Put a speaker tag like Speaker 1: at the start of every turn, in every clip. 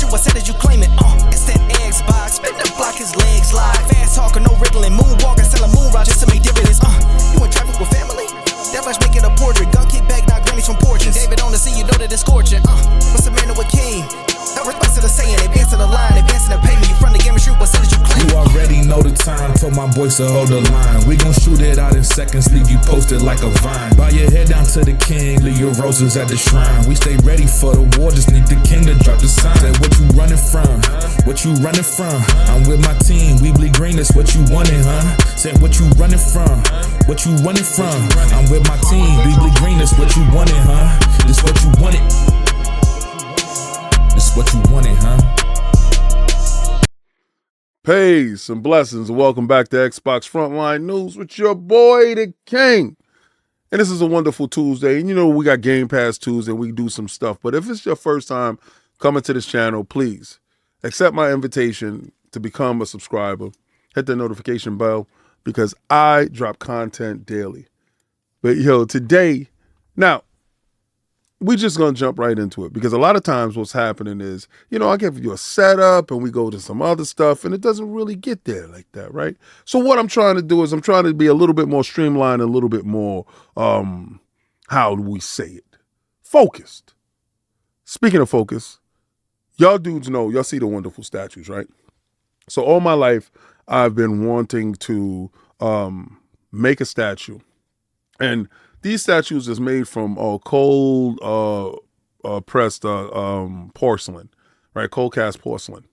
Speaker 1: shoe, I said that you claim it. It's that Xbox, spin the block, his legs live. Fast talker, no riddling, moonwalking, selling moon rock just to make dividends. You in traffic with family? That flash make it a portrait. Gun kick back, knock grannies from porches. David on the scene, you know that it's scorching. What's the man with king? No response to the saying, advancing the line, advancing the payment. You front the game and shoot, what said that you claim?
Speaker 2: You already know the time, told my boys to hold the line. We gon' shoot it out in seconds, leave you posted like a vine. Bow your head down to the king, leave your roses at the shrine. We stay ready for the war, just need the king to drop the sign. Say what you running from, what you running from? I'm with my team, we bleed green, that's what you wanted, huh? Say what you running from, what you running from? I'm with my team, we bleed green, that's what you wanted, huh? This what you wanted. This what you wanted, huh?
Speaker 3: Peace and blessings, and welcome back to Xbox Frontline News with your boy, the King. And this is a wonderful Tuesday. And you know, we got Game Pass Tuesday, and we do some stuff. But if it's your first time coming to this channel, please accept my invitation to become a subscriber. Hit the notification bell because I drop content daily. But yo, today, now, we're just going to jump right into it because a lot of times what's happening is, you know, I give you a setup and we go to some other stuff and it doesn't really get there like that, right? So what I'm trying to do is I'm trying to be a little bit more streamlined, a little bit more, how do we say it? Focused. Speaking of focus, y'all dudes know, y'all see the wonderful statues, right? So all my life, I've been wanting to make a statue. And these statues is made from cold pressed porcelain, right? Cold cast porcelain.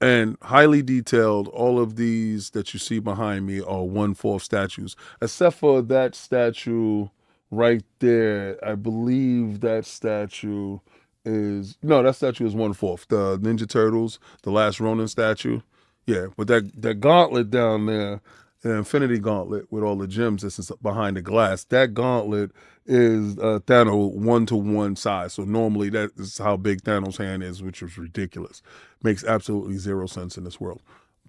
Speaker 3: And highly detailed. All of these that you see behind me are 1/4 statues, except for that statue right there. I believe that statue is, no, that statue is 1/4. The Ninja Turtles, the Last Ronin statue. Yeah, but that gauntlet down there, the Infinity Gauntlet with all the gems that's behind the glass, that gauntlet is Thanos 1-to-1 size. So normally that is how big Thanos' hand is, which is ridiculous. Makes absolutely zero sense in this world.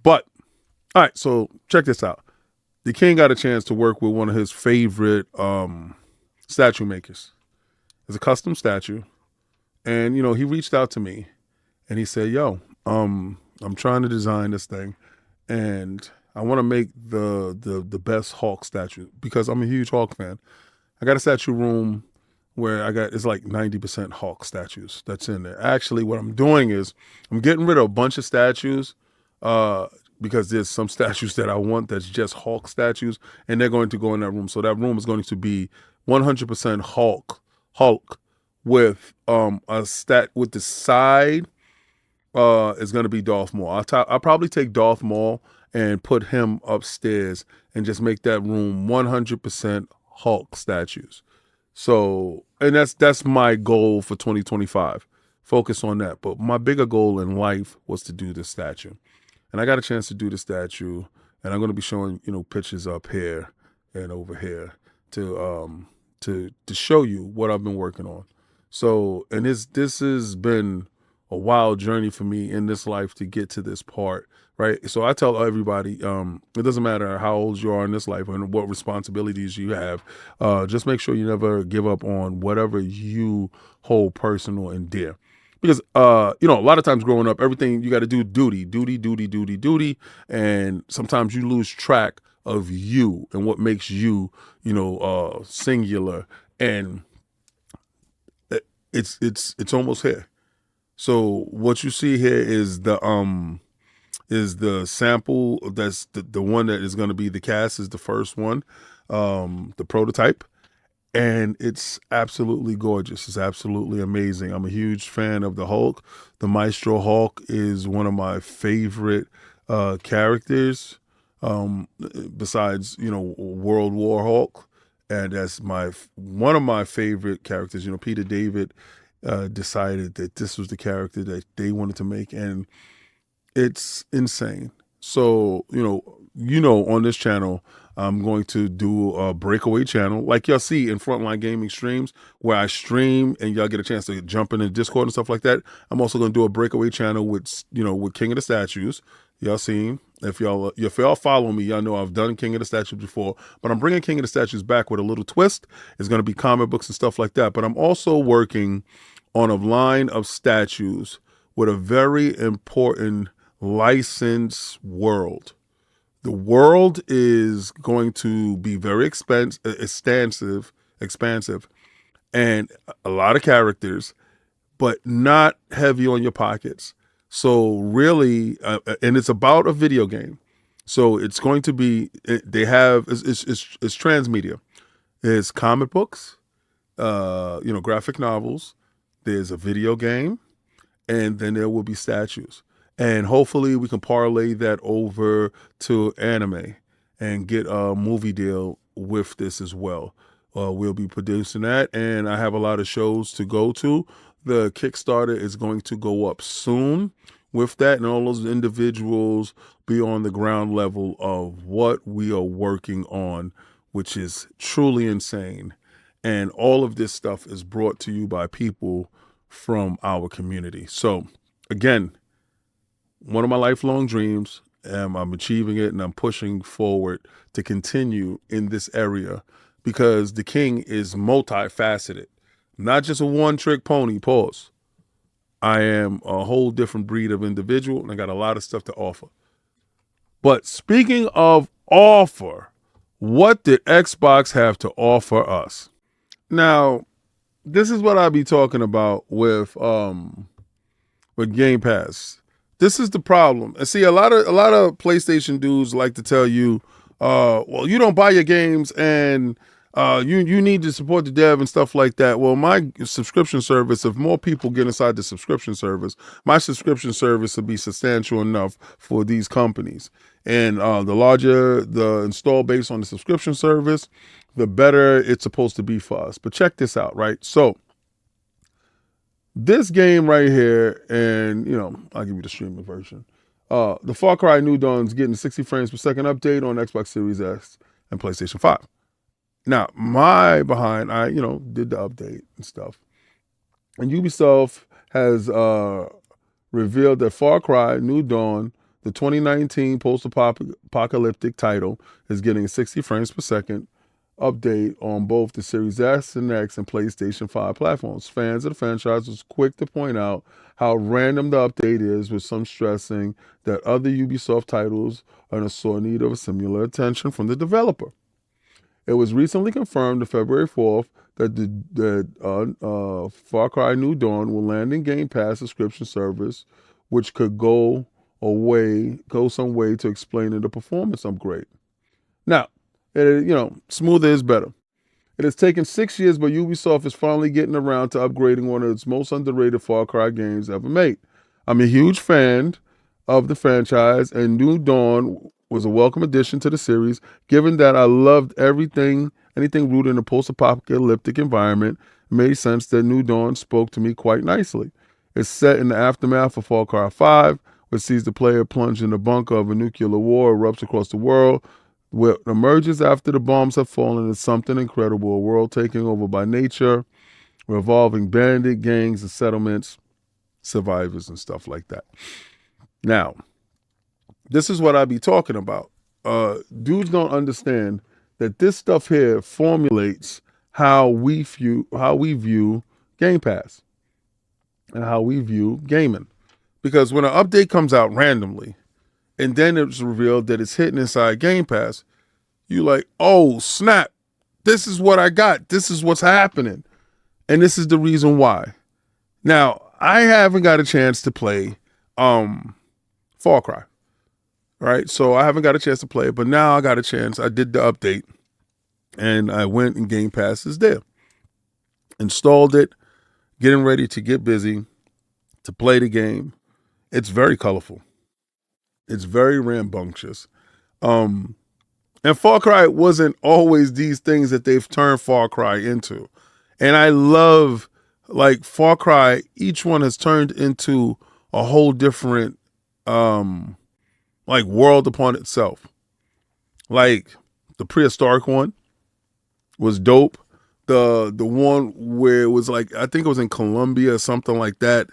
Speaker 3: But, all right, so check this out. The King got a chance to work with one of his favorite statue makers. It's a custom statue. And, you know, he reached out to me and he said, yo, I'm trying to design this thing. And I want to make the best Hulk statue because I'm a huge Hulk fan. I got a statue room where it's like 90% Hulk statues that's in there. Actually, what I'm doing is I'm getting rid of a bunch of statues because there's some statues that I want that's just Hulk statues, and they're going to go in that room. So that room is going to be 100% Hulk with with the side is going to be Darth Maul. I'll probably take Darth Maul and put him upstairs and just make that room 100% Hulk statues. So, and that's my goal for 2025. Focus on that. But my bigger goal in life was to do this statue. And I got a chance to do the statue, and I'm going to be showing, you know, pictures up here and over here to show you what I've been working on. So, and this has been a wild journey for me in this life to get to this part, right? So I tell everybody, it doesn't matter how old you are in this life and what responsibilities you have, just make sure you never give up on whatever you hold personal and dear. Because, you know, a lot of times growing up, everything you got to do, duty. And sometimes you lose track of you and what makes you, you know, singular. And it's almost here. So what you see here is the sample. That's the one that is going to be the cast, is the first one, the prototype, and it's absolutely gorgeous. It's absolutely amazing. I'm a huge fan of the Hulk. The Maestro Hulk is one of my favorite characters, besides, you know, World War Hulk, and that's one of my favorite characters. You know, Peter David decided that this was the character that they wanted to make, and it's insane. So, you know, on this channel, I'm going to do a breakaway channel like y'all see in Frontline Gaming streams, where I stream and y'all get a chance to jump in the Discord and stuff like that. I'm also going to do a breakaway channel with, you know, with King of the Statues. Y'all seen, if y'all follow me, y'all know I've done King of the Statues before, but I'm bringing King of the Statues back with a little twist. It's going to be comic books and stuff like that. But I'm also working on a line of statues with a very important license world. The world is going to be very expansive, and a lot of characters, but not heavy on your pockets. So really, and it's about a video game. So it's going to be, they have, it's transmedia. There's comic books, graphic novels. There's a video game, and then there will be statues. And hopefully we can parlay that over to anime and get a movie deal with this as well. We'll be producing that, and I have a lot of shows to go to. The Kickstarter is going to go up soon with that, and all those individuals be on the ground level of what we are working on, which is truly insane. And all of this stuff is brought to you by people from our community. So again, one of my lifelong dreams, and I'm achieving it, and I'm pushing forward to continue in this area because the King is multifaceted, not just a one-trick pony. Pause. I am a whole different breed of individual, and I got a lot of stuff to offer. But speaking of offer, what did Xbox have to offer us? Now, this is what I be talking about with Game Pass. This is the problem. And see, a lot of PlayStation dudes like to tell you, well, you don't buy your games, and you need to support the dev and stuff like that. Well, my subscription service, if more people get inside the subscription service, my subscription service will be substantial enough for these companies. And the larger the install base on the subscription service, the better it's supposed to be for us. But check this out, right? So this game right here, and I'll give you the streaming version. The Far Cry New Dawn's getting 60 frames per second update on Xbox Series X and PlayStation 5. Now, my behind, I did the update and stuff. And Ubisoft has revealed that Far Cry New Dawn, the 2019 post-apocalyptic title, is getting a 60 frames per second update on both the Series S and X and PlayStation 5 platforms. Fans of the franchise was quick to point out how random the update is, with some stressing that other Ubisoft titles are in a sore need of a similar attention from the developer. It was recently confirmed on February 4th that Far Cry New Dawn will land in Game Pass subscription service, which could go some way to explaining the performance upgrade. Now, smoother is better. It has taken 6 years, but Ubisoft is finally getting around to upgrading one of its most underrated Far Cry games ever made. I'm a huge fan of the franchise, and New Dawn was a welcome addition to the series, given that I loved anything rooted in a post-apocalyptic environment. It made sense that New Dawn spoke to me quite nicely. It's set in the aftermath of Far Cry 5, which sees the player plunge in the bunker of a nuclear war erupts across the world. What emerges after the bombs have fallen is something incredible, a world taken over by nature, revolving bandit gangs and settlements, survivors and stuff like that. Now, this is what I be talking about. Dudes don't understand that this stuff here formulates how we view Game Pass and how we view gaming. Because when an update comes out randomly, and then it's revealed that it's hitting inside Game Pass, you like, oh, snap. This is what I got. This is what's happening. And this is the reason why. Now, I haven't got a chance to play Far Cry. Right? So I haven't got a chance to play it, but now I got a chance. I did the update, and I went and Game Pass is there. Installed it, getting ready to get busy to play the game. It's very colorful. It's very rambunctious. And Far Cry wasn't always these things that they've turned Far Cry into. And I love, like, Far Cry, each one has turned into a whole different, world upon itself. Like, the prehistoric one was dope. The one where it was like, I think it was in Colombia or something like that.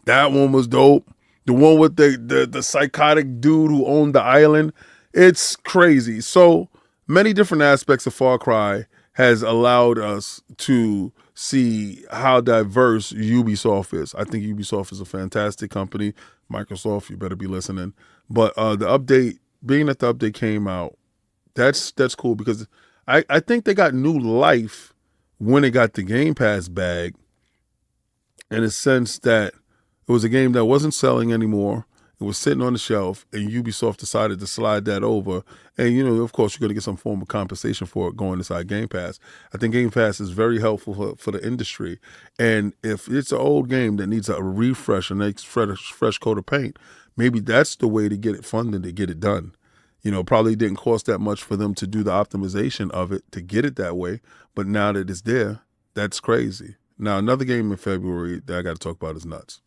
Speaker 3: That one was dope. The one with the psychotic dude who owned the island. It's crazy. So many different aspects of Far Cry has allowed us to see how diverse Ubisoft is. I think Ubisoft is a fantastic company. Microsoft, you better be listening. But the update, being that the update came out, that's cool because I think they got new life when they got the Game Pass bag, in a sense that it was a game that wasn't selling anymore. It was sitting on the shelf, and Ubisoft decided to slide that over. And, of course, you're going to get some form of compensation for it going inside Game Pass. I think Game Pass is very helpful for the industry. And if it's an old game that needs a refresh, a next fresh coat of paint, maybe that's the way to get it funded, to get it done. Probably didn't cost that much for them to do the optimization of it to get it that way. But now that it's there, that's crazy. Now, another game in February that I got to talk about is nuts.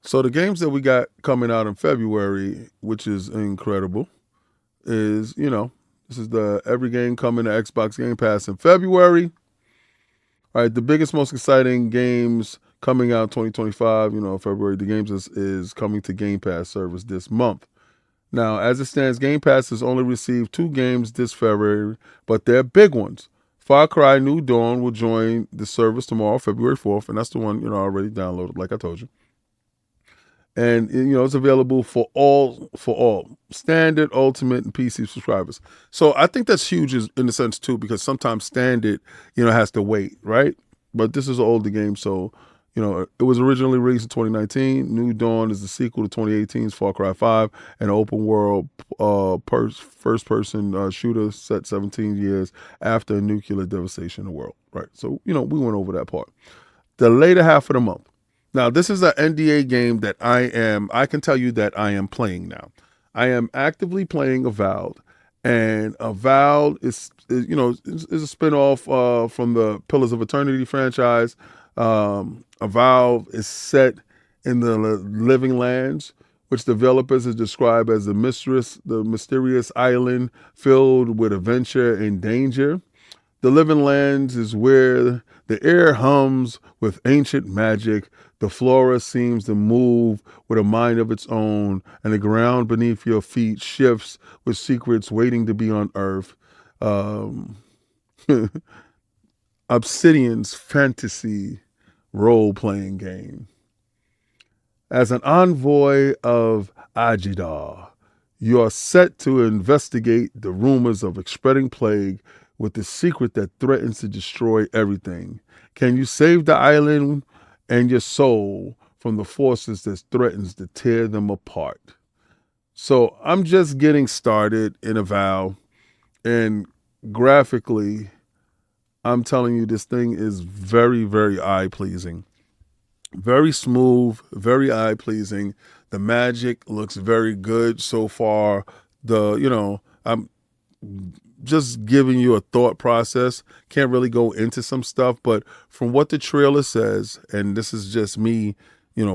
Speaker 3: So the games that we got coming out in February, which is incredible, is, this is the every game coming to Xbox Game Pass in February. All right, the biggest, most exciting games coming out 2025, February, the games is coming to Game Pass service this month. Now, as it stands, Game Pass has only received 2 games this February, but they're big ones. Far Cry New Dawn will join the service tomorrow, February 4th, and that's the one, I already downloaded, like I told you. And, it's available for all standard, ultimate, and PC subscribers. So I think that's huge in the sense, too, because sometimes standard, has to wait, right? But this is an older game, so, it was originally released in 2019. New Dawn is the sequel to 2018's Far Cry 5, an open world first-person shooter set 17 years after a nuclear devastation in the world, right? So, we went over that part. The later half of the month. Now, this is an NDA game that I can tell you that I am playing now. I am actively playing Avowed, and Avowed is a spinoff from the Pillars of Eternity franchise. Avowed is set in the Living Lands, which developers have described as the mysterious island filled with adventure and danger. The Living Lands is where the air hums with ancient magic, the flora seems to move with a mind of its own, and the ground beneath your feet shifts with secrets waiting to be unearthed. Obsidian's fantasy role-playing game. As an envoy of Ajidar, you are set to investigate the rumors of a spreading plague with the secret that threatens to destroy everything. Can you save the island and your soul from the forces that threatens to tear them apart? So I'm just getting started in Avowed, and graphically, I'm telling you, this thing is very, very eye-pleasing. Very smooth, very eye-pleasing. The magic looks very good so far. I'm just giving you a thought process. Can't really go into some stuff, but from what the trailer says, and this is just me,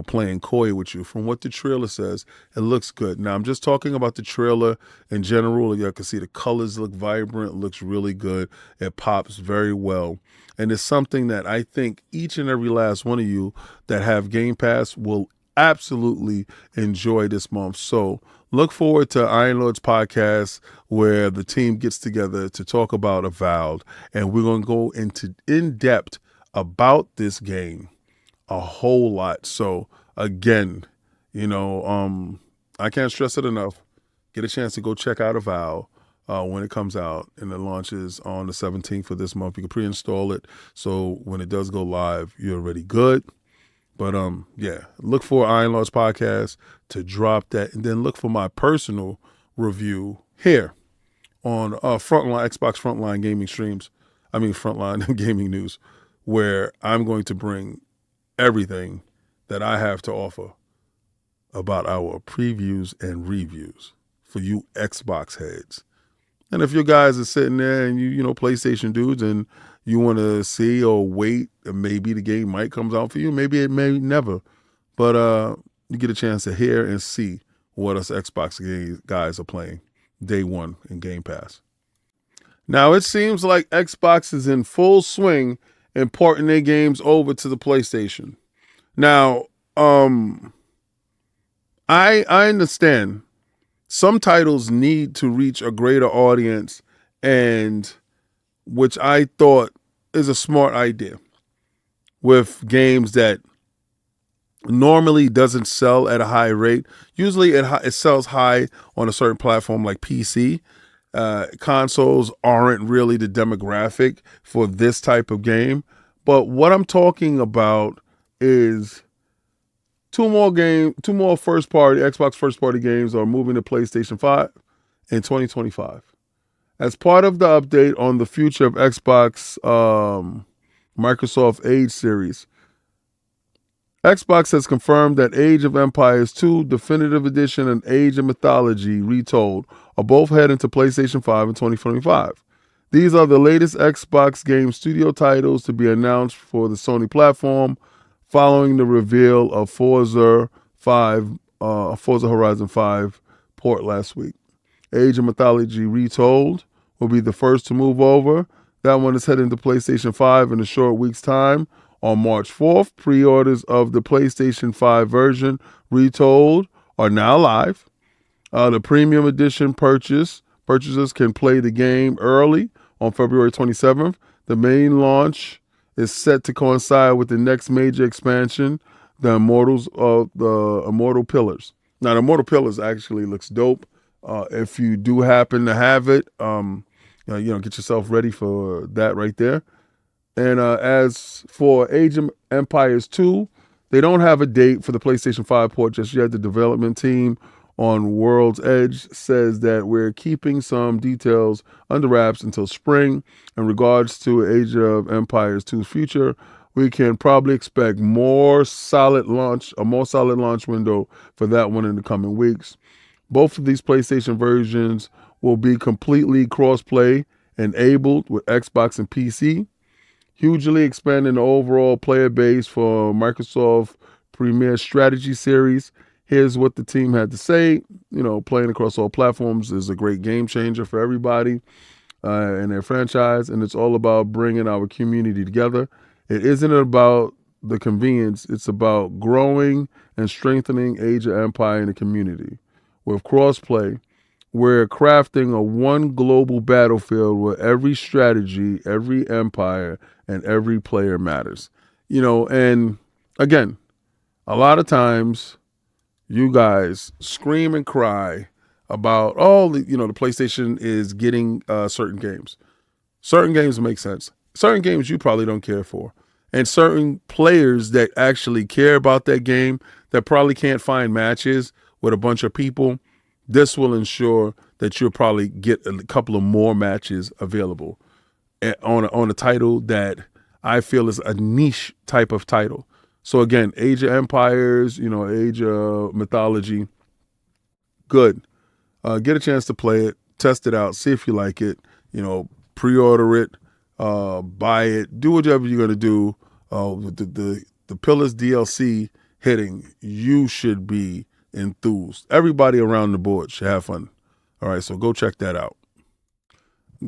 Speaker 3: playing coy with you, from what the trailer says, it looks good. Now, I'm just talking about the trailer in general. You can see the colors look vibrant, looks really good. It pops very well. And it's something that I think each and every last one of you that have Game Pass will absolutely enjoy this month. So look forward to Iron Lord's podcast, where the team gets together to talk about Avowed, and we're going to go into in-depth about this game a whole lot. So again, I can't stress it enough. Get a chance to go check out Avowed when it comes out, and it launches on the 17th of this month. You can pre-install it, so when it does go live, you're already good. But look for Iron Lord's podcast to drop that, and then look for my personal review here on Xbox Frontline Gaming Streams. Frontline Gaming News, where I'm going to bring everything that I have to offer about our previews and reviews for you Xbox heads. And if you guys are sitting there and you PlayStation dudes, and you want to see or wait, maybe the game might comes out for you, maybe it may never, but you get a chance to hear and see what us Xbox guys are playing day one in Game Pass. Now, it seems like Xbox is in full swing in porting their games over to the PlayStation. Now, I understand some titles need to reach a greater audience, and which I thought is a smart idea. with games that normally doesn't sell at a high rate. Usually it sells high on a certain platform like PC. Consoles aren't really the demographic for this type of game. But what I'm talking about is two more Xbox first party games are moving to PlayStation 5 in 2025. As part of the update on the future of Xbox Microsoft Age series, Xbox has confirmed that Age of Empires 2 Definitive Edition and Age of Mythology Retold are both heading to PlayStation 5 in 2025. These are the latest Xbox Game Studio titles to be announced for the Sony platform following the reveal of Forza Horizon 5 port last week. Age of Mythology Retold will be the first to move over. That one is heading to PlayStation 5 in a short week's time. On March 4th, pre-orders of the PlayStation 5 version Retold are now live. The premium edition purchasers can play the game early on February 27th. The main launch is set to coincide with the next major expansion, the Immortal Pillars. Now, the Immortal Pillars actually looks dope. If you do happen to have it, get yourself ready for that right there. And as for Age of Empires 2, they don't have a date for the PlayStation 5 port just yet. The development team on World's Edge says that we're keeping some details under wraps until spring. In regards to Age of Empires 2's future, we can probably expect a more solid launch window for that one in the coming weeks. Both of these PlayStation versions will be completely cross-play enabled with Xbox and PC, hugely expanding the overall player base for Microsoft Premier Strategy Series. Here's what the team had to say. Playing across all platforms is a great game changer for everybody and their franchise, and it's all about bringing our community together. It isn't about the convenience. It's about growing and strengthening Age of Empire in the community. With crossplay, we're crafting a one global battlefield where every strategy, every empire, and every player matters. And again, a lot of times you guys scream and cry about, the PlayStation is getting certain games. Certain games make sense. Certain games you probably don't care for. And certain players that actually care about that game that probably can't find matches with a bunch of people, this will ensure that you'll probably get a couple of more matches available on a title that I feel is a niche type of title. So again, Age of Empires, Age of Mythology, good. Get a chance to play it, test it out, see if you like it, pre-order it, buy it, do whatever you're going to do. With the Pillars DLC hitting, you should be enthused. Everybody around the board should have fun. All right, so go check that out.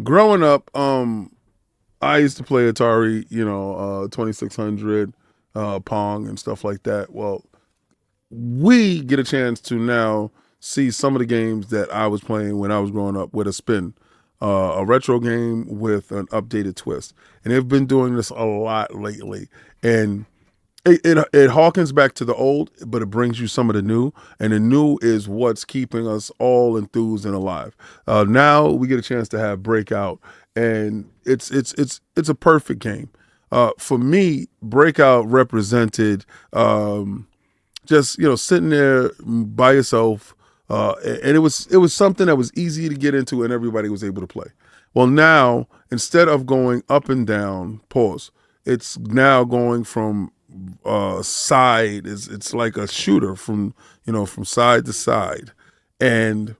Speaker 3: Growing up, I used to play Atari, 2600, Pong, and stuff like that. Well, we get a chance to now see some of the games that I was playing when I was growing up with a spin, a retro game with an updated twist. And they've been doing this a lot lately. And it harkens back to the old, but it brings you some of the new, and the new is what's keeping us all enthused and alive. Now we get a chance to have Breakout, and it's a perfect game. For me, Breakout represented just sitting there by yourself, and it was something that was easy to get into, and everybody was able to play. Well, now instead of going up and down, it's now going from side. It's like a shooter from side to side, and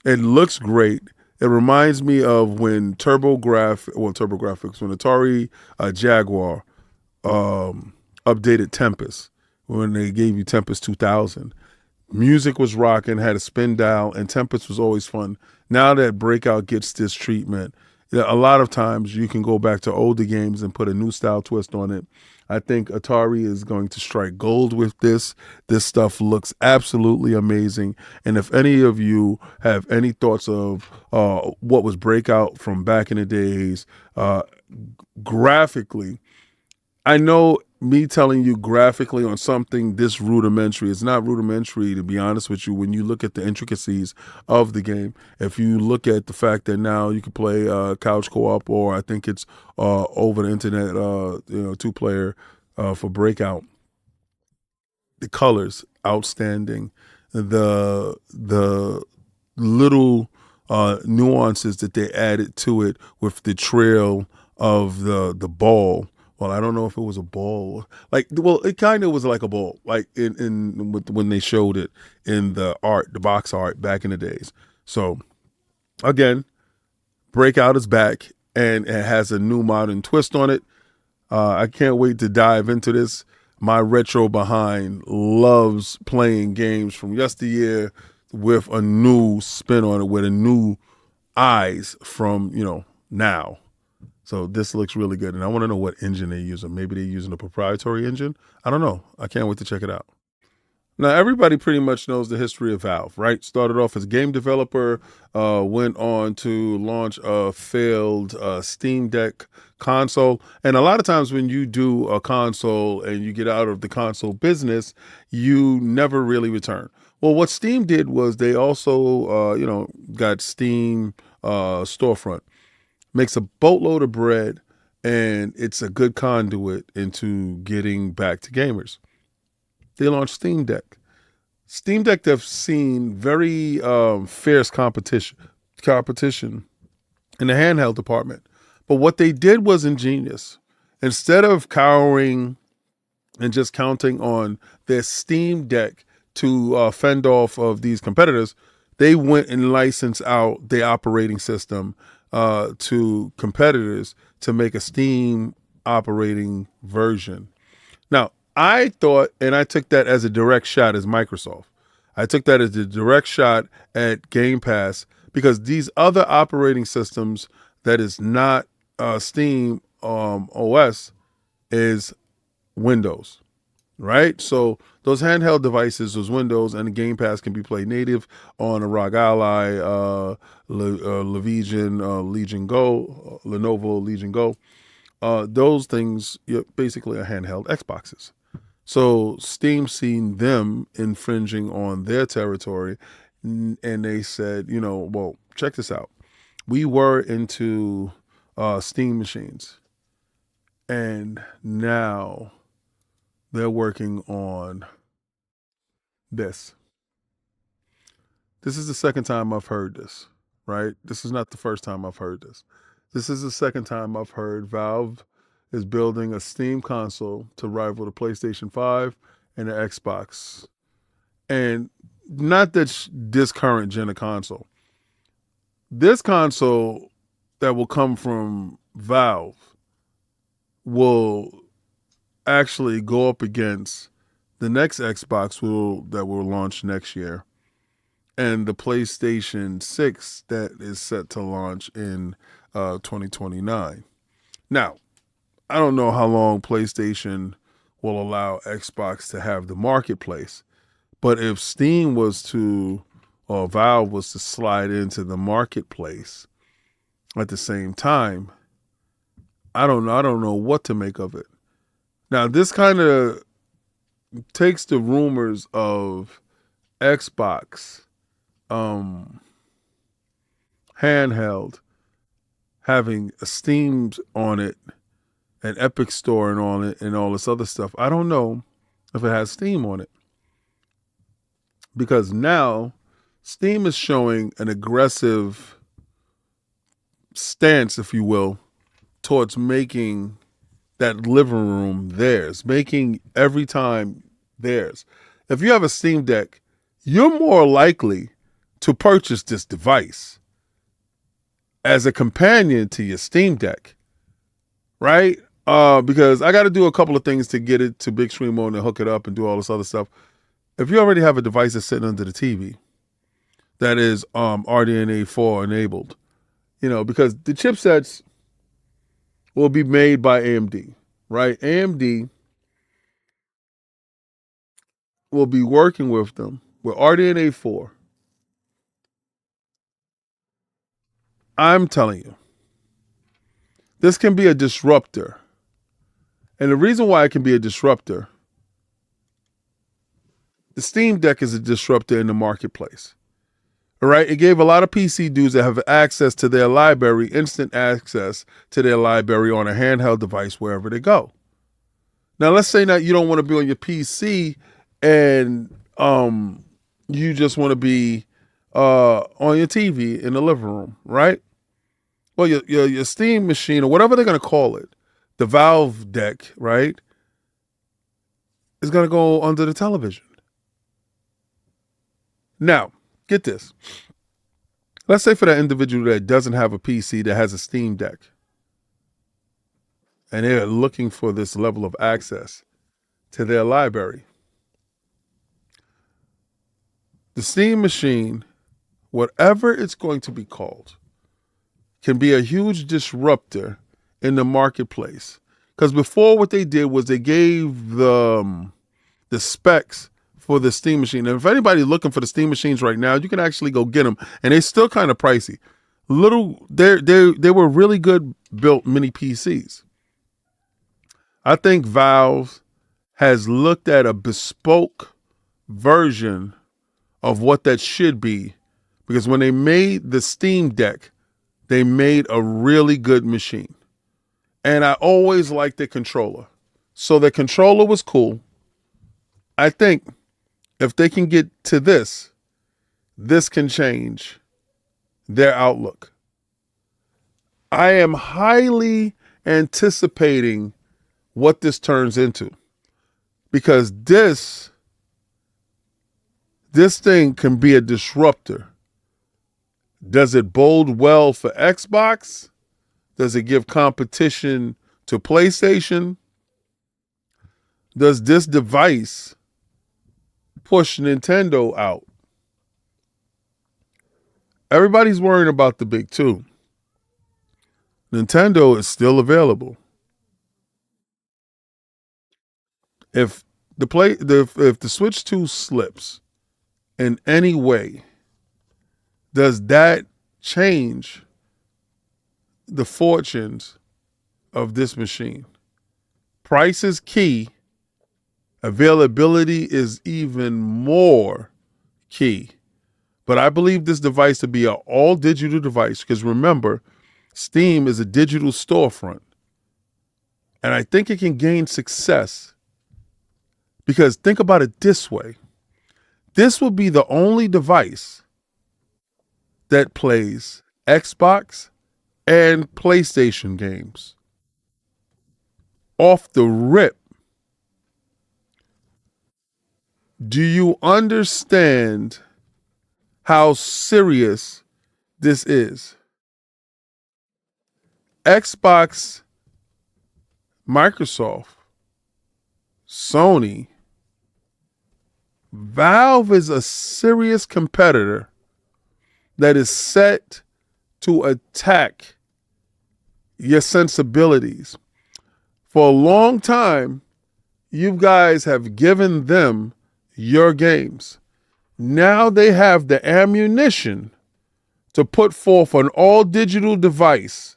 Speaker 3: it looks great. It reminds me of when TurboGrafx, when Atari Jaguar updated Tempest, when they gave you Tempest 2000. Music was rocking, had a spin dial, and Tempest was always fun. Now that Breakout gets this treatment, a lot of times you can go back to older games and put a new style twist on it. I think Atari is going to strike gold with this. This stuff looks absolutely amazing. And if any of you have any thoughts of what was Breakout from back in the days, graphically, I know me telling you graphically on something this rudimentary. It's not rudimentary, to be honest with you, when you look at the intricacies of the game. If you look at the fact that now you can play couch co-op, or I think it's over the internet, 2-player for Breakout. The colors outstanding. The little nuances that they added to it with the trail of the ball. Well, I don't know if it was a ball. It kind of was like a ball, like when they showed it in the art, the box art back in the days. So again, Breakout is back, and it has a new modern twist on it. I can't wait to dive into this. My retro behind loves playing games from yesteryear with a new spin on it, with a new eyes from, now. So this looks really good. And I want to know what engine they're using. Maybe they're using a proprietary engine. I don't know. I can't wait to check it out. Now, everybody pretty much knows the history of Valve, right? Started off as a game developer, went on to launch a failed Steam Deck console. And a lot of times when you do a console and you get out of the console business, you never really return. Well, what Steam did was they also, got Steam storefront. Makes a boatload of bread, and it's a good conduit into getting back to gamers. They launched Steam Deck. Steam Deck have seen very fierce competition in the handheld department. But what they did was ingenious. Instead of cowering and just counting on their Steam Deck to fend off of these competitors, they went and licensed out their operating system to competitors to make a Steam operating version. Now, I thought, and I took that as a direct shot as Microsoft. I took that as a direct shot at Game Pass, because these other operating systems that is not Steam OS is Windows, right? So those handheld devices, those Windows, and the Game Pass can be played native on a ROG Ally, Legion Go, Lenovo Legion Go. Those things basically are handheld Xboxes. So Steam seen them infringing on their territory, and they said, well, check this out. We were into Steam machines, and now they're working on this. This is the second time I've heard this, right? This is not the first time I've heard this. This is the second time I've heard Valve is building a Steam console to rival the PlayStation 5 and the Xbox. And not that this current gen of console. This console that will come from Valve will actually go up against the next Xbox that will launch next year, and the PlayStation 6 that is set to launch in 2029. Now, I don't know how long PlayStation will allow Xbox to have the marketplace, but if Steam was to, or Valve was to slide into the marketplace at the same time, I don't know. I don't know what to make of it. Now, this kind of takes the rumors of Xbox handheld having a Steam on it, an Epic Store and on it, and all this other stuff. I don't know if it has Steam on it, because now Steam is showing an aggressive stance, if you will, towards making that living room theirs, making every time theirs. If you have a Steam Deck, you're more likely to purchase this device as a companion to your Steam Deck, right? Because I got to do a couple of things to get it to big screen mode and hook it up and do all this other stuff. If you already have a device that's sitting under the TV that is RDNA 4 enabled, because the chipsets will be made by AMD, right? AMD will be working with them with RDNA 4. I'm telling you, this can be a disruptor. And the reason why it can be a disruptor, the Steam Deck is a disruptor in the marketplace. All right. It gave a lot of PC dudes that have access to their library, instant access to their library on a handheld device wherever they go. Now, let's say that you don't want to be on your PC and you just want to be on your TV in the living room, right? Well, your Steam machine or whatever they're going to call it, the Valve Deck, right, is going to go under the television. Now, get this. Let's say for that individual that doesn't have a PC that has a Steam Deck and they're looking for this level of access to their library. The Steam machine, whatever it's going to be called, can be a huge disruptor in the marketplace. Because before what they did was they gave the specs for the Steam machine. And if anybody's looking for the Steam machines right now, you can actually go get them. And they're still kind of pricey. They were really good built mini PCs. I think Valve has looked at a bespoke version of what that should be. Because when they made the Steam Deck, they made a really good machine. And I always liked the controller. So the controller was cool. I think if they can get to this can change their outlook. I am highly anticipating what this turns into, because this thing can be a disruptor. Does it bode well for Xbox? Does it give competition to PlayStation? Does this device push Nintendo out? Everybody's worrying about the big two. Nintendo is still available. If the Switch 2 slips in any way, does that change the fortunes of this machine? Price is key. Availability is even more key. But I believe this device to be an all digital device, because remember, Steam is a digital storefront. And I think it can gain success, because think about it this way. This will be the only device that plays Xbox and PlayStation games off the rip. Do you understand how serious this is? Xbox, Microsoft, Sony, Valve is a serious competitor that is set to attack your sensibilities. For a long time, you guys have given them your games. Now they have the ammunition to put forth an all-digital device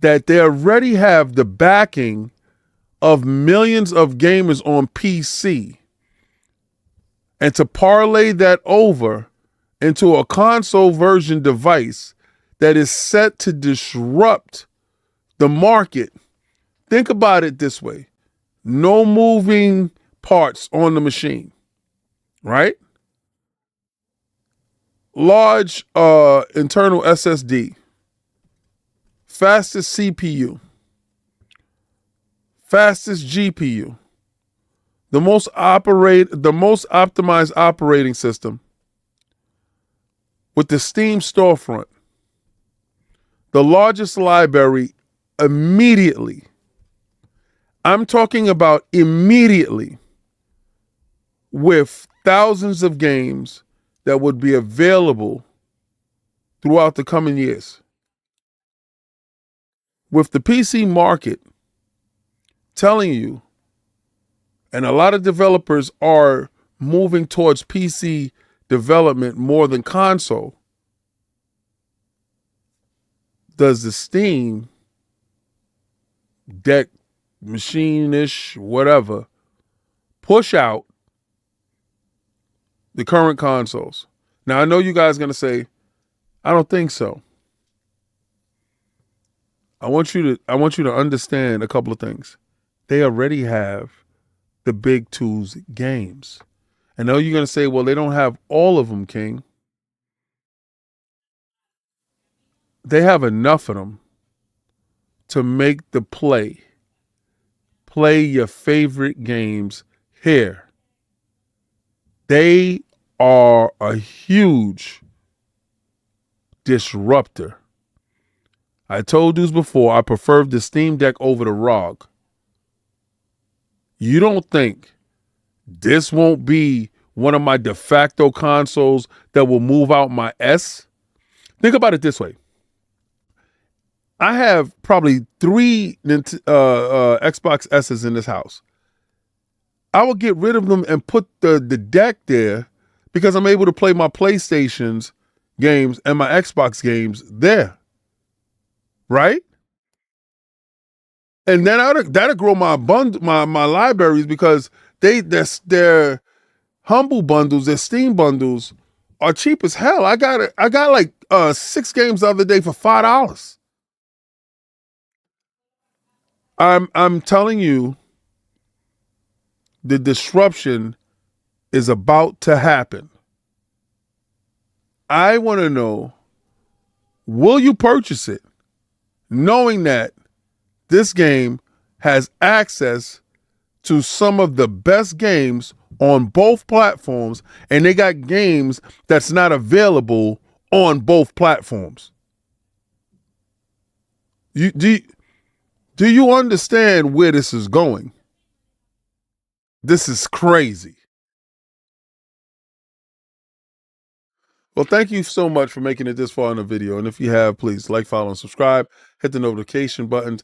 Speaker 3: that they already have the backing of millions of gamers on PC, and to parlay that over into a console version device that is set to disrupt the market. Think about it this way. No moving parts on the machine, right? Large internal SSD, fastest CPU, fastest GPU, the most optimized operating system with the Steam storefront, the largest library immediately. I'm talking about immediately, with thousands of games that would be available throughout the coming years. With the PC market telling you, and a lot of developers are moving towards PC development more than console, does the Steam Deck machine-ish, whatever, push out the current consoles. Now, I know you guys are going to say, I don't think so. I want you to understand a couple of things. They already have the big two's games. I know you're going to say, well, they don't have all of them, King. They have enough of them to make the play your favorite games here. They are a huge disruptor. I told you before, I prefer the Steam Deck over the ROG. You don't think this won't be one of my de facto consoles that will move out my S? Think about it this way. I have probably 3 Xbox S's in this house. I will get rid of them and put the deck there because I'm able to play my PlayStation's games and my Xbox games there. Right? And then that'll grow my libraries because they're humble bundles, their Steam bundles are cheap as hell. I got like 6 games the other day for $5. I'm telling you, the disruption is about to happen. I want to know, will you purchase it knowing that this game has access to some of the best games on both platforms, and they got games that's not available on both platforms? Do you understand where this is going? This is crazy. Well, thank you so much for making it this far in the video. And if you have, please like, follow, and subscribe. Hit the notification buttons.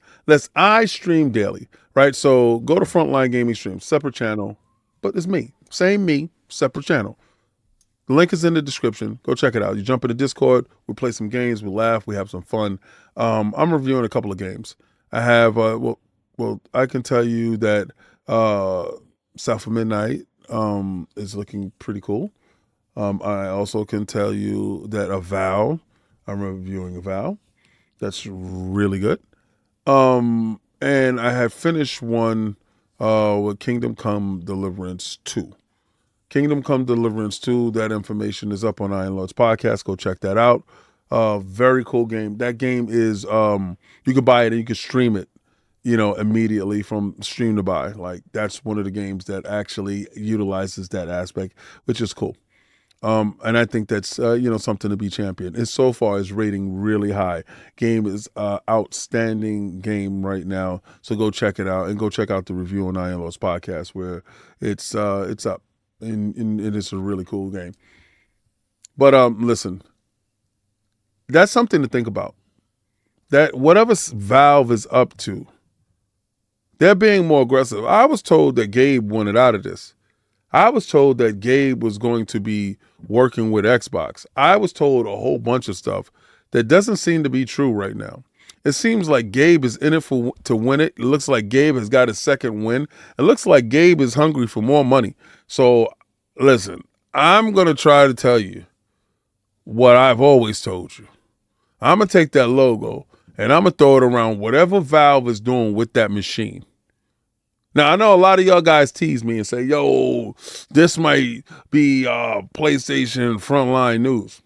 Speaker 3: I stream daily, right? So go to Frontline Gaming Stream, separate channel, but it's me. Same me, separate channel. The link is in the description. Go check it out. You jump into Discord. We play some games. We laugh. We have some fun. I'm reviewing a couple of games. I have, I can tell you that South of Midnight is looking pretty cool. I also can tell you that I'm reviewing Avowed. That's really good. And I have finished one with Kingdom Come Deliverance 2. Kingdom Come Deliverance 2, that information is up on Iron Lord's podcast. Go check that out. Very cool game. That game is, you can buy it and you can stream it, immediately from stream to buy. Like, that's one of the games that actually utilizes that aspect, which is cool. And I think that's, something to be championed. And so far is rating really high. Game is outstanding game right now. So go check it out and go check out the review on Iron Lord's podcast where it's up and it is a really cool game. But listen, that's something to think about. That whatever Valve is up to, they're being more aggressive. I was told that Gabe wanted out of this. I was told that Gabe was going to be working with Xbox. I was told a whole bunch of stuff that doesn't seem to be true right now. It seems like Gabe is in it to win it. It looks like Gabe has got his second win. It looks like Gabe is hungry for more money. So listen, I'm going to try to tell you what I've always told you. I'm going to take that logo and I'm going to throw it around whatever Valve is doing with that machine. Now, I know a lot of y'all guys tease me and say, yo, this might be PlayStation Frontline News.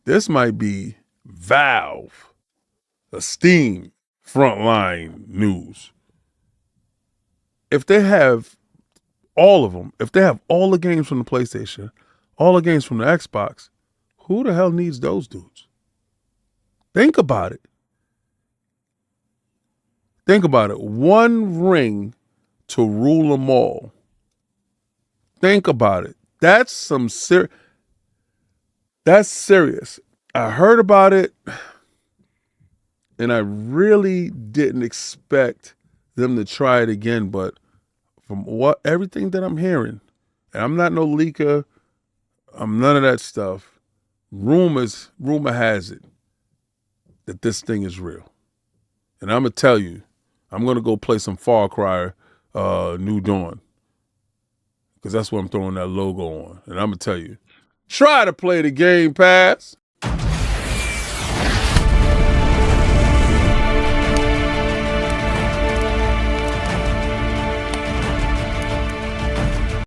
Speaker 3: This might be Valve, the Steam Frontline News. If they have all of them, if they have all the games from the PlayStation, all the games from the Xbox, who the hell needs those dudes? Think about it. Think about it. One ring to rule them all. Think about it. That's some that's serious. I heard about it and I really didn't expect them to try it again, but from everything that I'm hearing, and I'm not no leaker, I'm none of that stuff. Rumor has it that this thing is real. And I'm going to tell you, I'm gonna go play some Far Cry New Dawn. Because that's what I'm throwing that logo on. And I'm gonna tell you, try to play the Game Pass.